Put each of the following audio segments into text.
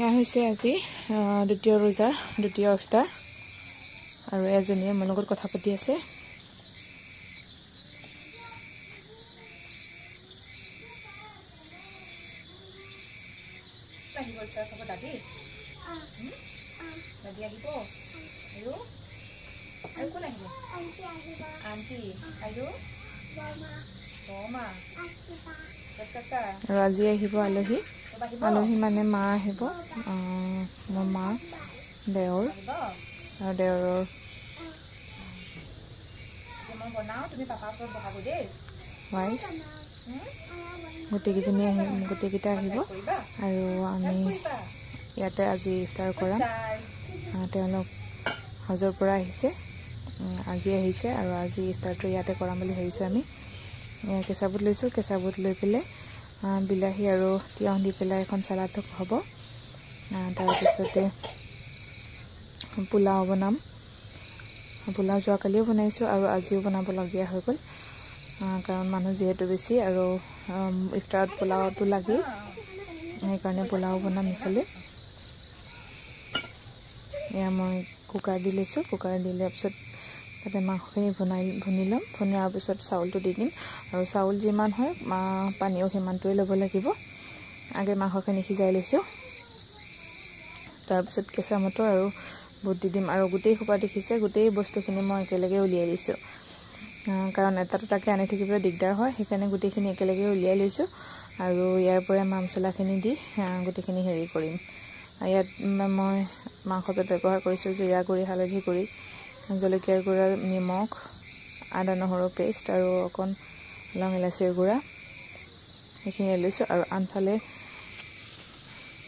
এয়া হৈছে আজি দ্বিতীয় ৰোজাৰ দ্বিতীয় ইফতাৰ আৰু এজনীয়ে মোৰ লগত কথা পাতি আছে। আৰু আজি আহিব আলহী মানে মা আহিব, মোৰ মা, দেওৰ আৰু দেওৰৰ ৱাইফ, গোটেইকেইটা আহিব আৰু আমি ইয়াতে আজি ইফতাৰ কৰাম। তেওঁলোক হজৰ পৰা আহিছে, আজি আহিছে আৰু আজি ইফতাৰটো ইয়াতে কৰাম বুলি ভাবিছোঁ। আমি কেঁচা বুট লৈছোঁ, কেঁচা বুট লৈ পেলাই বিলাহী আৰু তিয়ঁহ দি পেলাই এখন চালাড হ'ব। তাৰপিছতে পোলাও বনাম। পোলাও যোৱাকালিও বনাইছোঁ আৰু আজিও বনাবলগীয়া হৈ গ'ল, কাৰণ মানুহ যিহেতু বেছি আৰু ইফতাৰত পোলাওটো লাগেই, সেইকাৰণে পোলাও বনাম। ইফালে এয়া মই কুকাৰ দি লৈছোঁ। কুকাৰ দি লোৱাৰ পিছত তাতে মাংসখিনি ভুনি ল'ম। ভুনাৰ পিছত চাউলটো দি দিম আৰু চাউল যিমান হয় পানীও সিমানটোৱে ল'ব লাগিব। আগে মাংসখিনি সিজাই লৈছোঁ, তাৰপিছত কেঁচা মটৰ আৰু বুট দি দিম আৰু গোটেই সোপা দেখিছে, গোটেই বস্তুখিনি মই একেলগে উলিয়াই দিছোঁ, কাৰণ এটা দুটাকৈ আনি থাকিবলৈ দিগদাৰ হয়। সেইকাৰণে গোটেইখিনি একেলগে উলিয়াই লৈছোঁ আৰু ইয়াৰ পৰা মা মছলাখিনি দি গোটেইখিনি হেৰি কৰিম। ইয়াত মই মাংসটোত ব্যৱহাৰ কৰিছোঁ জিৰা গুড়ি, হালধি গুড়ি, জলকীয়াৰ গুড়া, নিমখ, আদা নহৰু পেষ্ট আৰু অকণ লং ইলাচিৰ গুড়া, সেইখিনি লৈছোঁ। আৰু আনফালে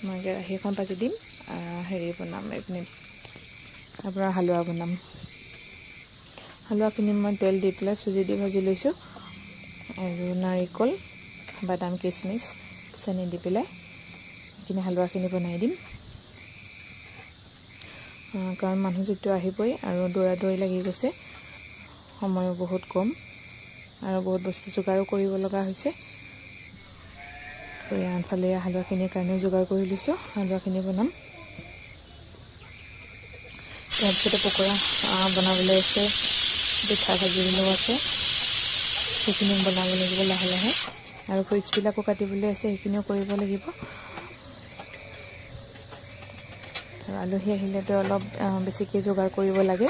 মই কেৰাহী এখন পাতি দিম, হেৰি বনাম, এইপিনে আপোনাৰ হালোৱা বনাম। হালোৱাখিনি মই তেল দি পেলাই চুজি দি ভাজি লৈছোঁ আৰু নাৰিকল, বাদাম, কিচমিচ, চেনি দি পেলাই সেইখিনি হালোৱাখিনি বনাই দিম, কাৰণ মানুহ যিটো আহিবই আৰু দৌৰা লাগি গৈছে, সময়ো বহুত কম আৰু বহুত বস্তু যোগাৰো কৰিব লগা হৈছে। আৰু আনফালে হালোৱাখিনিৰ কাৰণেও যোগাৰ কৰি লৈছোঁ, হালোৱাখিনি বনাম। তাৰপিছতে পকৰা বনাবলৈ আছে, পিঠা ভাজিবলৈও আছে, সেইখিনি বনাব লাগিব লাহে লাহে, আৰু ফ্ৰুইটছবিলাকো কাটিবলৈ আছে, সেইখিনিও কৰিব লাগিব। আৰু আলহী আহিলেতো অলপ বেছিকৈ যোগাৰ কৰিব লাগে,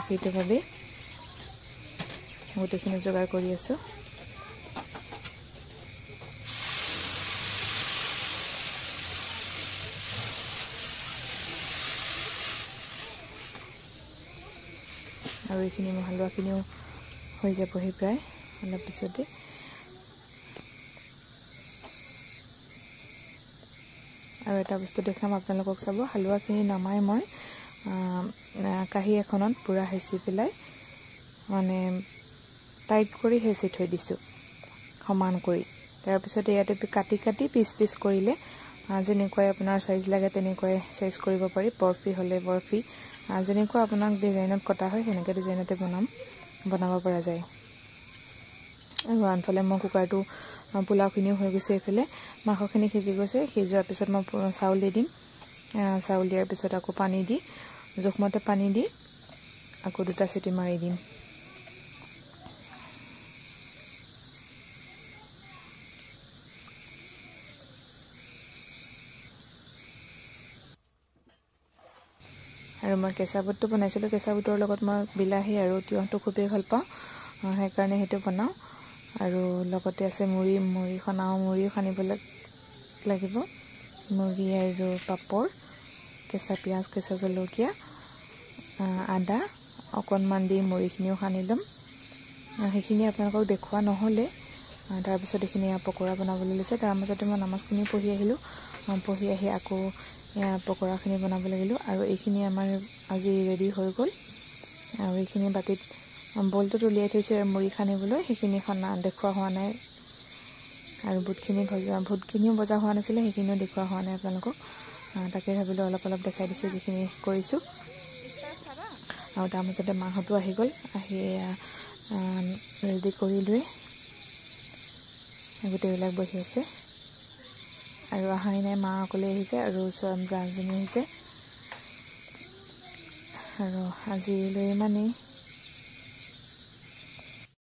সেইটো ভাবি গোটেইখিনি যোগাৰ কৰি আছোঁ। আৰু এইখিনি মই হালোৱাখিনিও হৈ যাবহি প্ৰায় অলপ পিছতে। আৰু এটা বস্তু দেখাম আপোনালোকক, চাব। হালোৱাখিনি নমাই মই কাঁহী এখনত পূৰা হেঁচি পেলাই, মানে টাইট কৰি হেঁচি থৈ দিছোঁ সমান কৰি। তাৰপিছতে ইয়াতে কাটি পিচ কৰিলে যেনেকুৱাই আপোনাৰ চাইজ লাগে তেনেকুৱাই চাইজ কৰিব পাৰি। বৰফি হ'লে বৰফি, যেনেকুৱা আপোনাক ডিজাইনত কটা হয় সেনেকৈ ডিজাইনতে বনাব পৰা যায়। আৰু আনফালে মই কুকাৰটো, পোলাওখিনিও হৈ গৈছে, এইফালে মাংসখিনি সিজি গৈছে। সিজোৱাৰ পিছত মই চাউল দি দিম। চাউল দিয়াৰ পিছত আকৌ পানী দি, জোখমতে পানী দি আকৌ 2টা চিটি মাৰি দিম। আৰু মই কেঁচা বুটটো বনাইছিলোঁ। কেঁচা বুটৰ লগত মই বিলাহী আৰু তিয়ঁহটো খুবেই ভাল পাওঁ, সেইকাৰণে সেইটো বনাওঁ। আৰু লগতে আছে মুড়িও সানিব লাগিব, মুড়ি আৰু পাপৰ, কেঁচা পিঁয়াজ, কেঁচা জলকীয়া, আদা অকণমান দি মুড়িখিনিও সানি ল'ম। সেইখিনি আপোনালোকক দেখুওৱা নহ'লে। তাৰপিছত এইখিনি পকৰা বনাবলৈ লৈছে। তাৰ মাজতে মই নামাজখিনি পঢ়ি আহিলোঁ, পঢ়ি আহি আকৌ পকৰাখিনি বনাব লাগিলোঁ। আৰু এইখিনি আমাৰ আজি ৰেডি হৈ গ'ল। আৰু এইখিনি বাতিত বলটোত উলিয়াই থৈছোঁ মুড়ি সানিবলৈ, সেইখিনি দেখুওৱা হোৱা নাই। আৰু বুটখিনিও ভজা হোৱা নাছিলে, সেইখিনিও দেখুওৱা হোৱা নাই আপোনালোকক। তাকে ভাবিলোঁ অলপ দেখাই দিছোঁ যিখিনি কৰিছোঁ। আৰু তাৰ মাজতে মাহঁতো আহি গ'ল, আহি ৰেডি কৰি লৈ গোটেইবিলাক বহি আছে। আৰু অহাই নাই, মা অকলে আহিছে আৰু জাজনী আহিছে। আৰু আজিলৈ ইমানেই।